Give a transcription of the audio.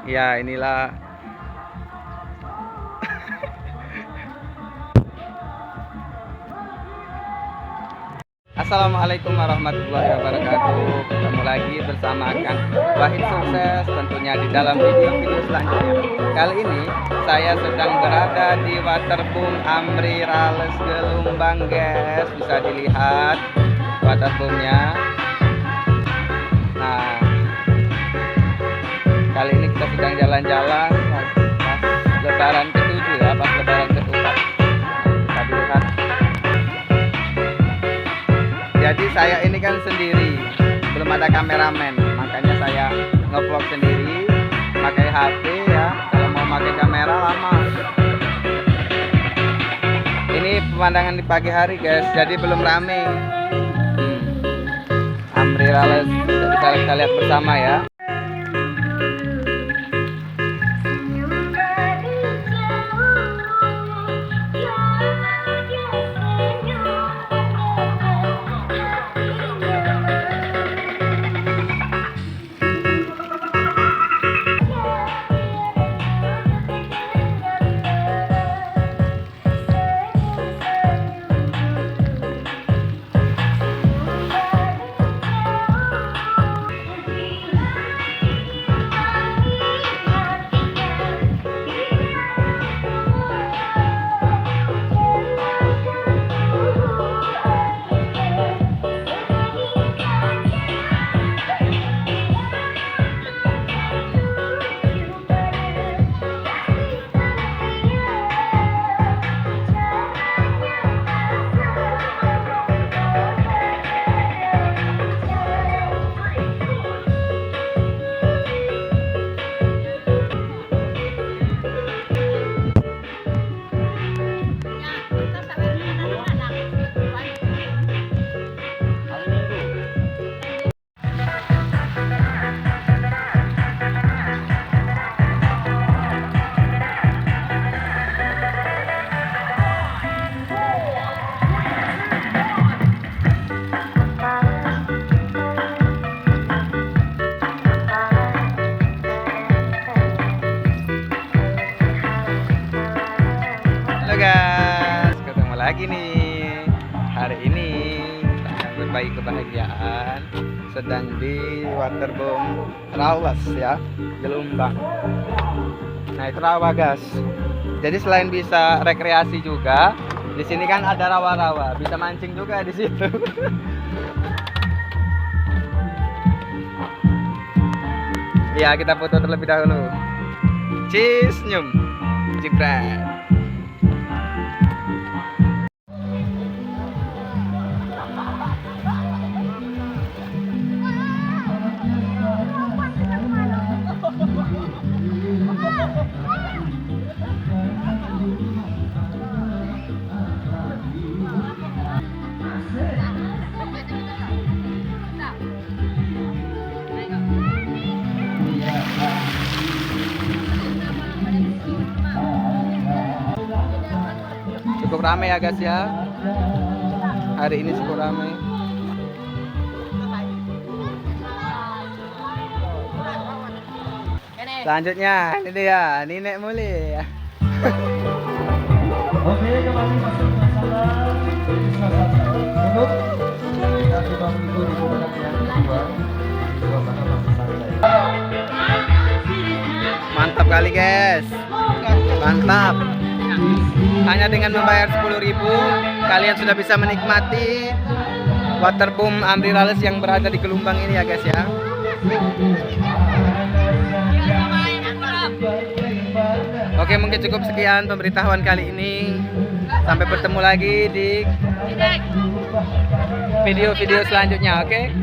Ya inilah. Assalamualaikum warahmatullahi wabarakatuh. Ketemu lagi bersama Kang Wahid Sukses tentunya di dalam video-video selanjutnya. Kali ini saya sedang berada di Waterboom Amrirales Gelombang, guys. Bisa dilihat waterboomnya. Nah, kali ini kita sedang jalan-jalan pas lebaran ke-7 ya, pas lebaran ke-4. Kita lihat. Jadi saya ini kan sendiri, belum ada kameramen, makanya saya ngevlog sendiri, pakai HP ya. Kalau mau pakai kamera lama. Ini pemandangan di pagi hari, guys, jadi belum rame. Amrirales, kita lihat bersama ya. Halo guys, ketemu lagi nih. Hari ini kita berbagi kebahagiaan sedang di Waterboom Raulas ya, Gelombang. Nah itu rawa, guys. Jadi selain bisa rekreasi juga, di sini kan ada rawa-rawa, bisa mancing juga di situ. Ya kita foto terlebih dahulu. Cheers, nyum, jibrat. Cukup ramai ya guys ya. Hari ini cukup ramai. Selanjutnya ini dia Nenek Muli ya. Oke, kembali masuk masalah untuk kita sudah mengikuti program yang kedua. Suasana masih santai. Mantap kali guys. Mantap. Hanya dengan membayar 10.000 kalian sudah bisa menikmati Waterboom Amrirales yang berada di Gelombang ini ya guys ya. Oke, mungkin cukup sekian pemberitahuan kali ini. Sampai bertemu lagi di video-video selanjutnya, oke?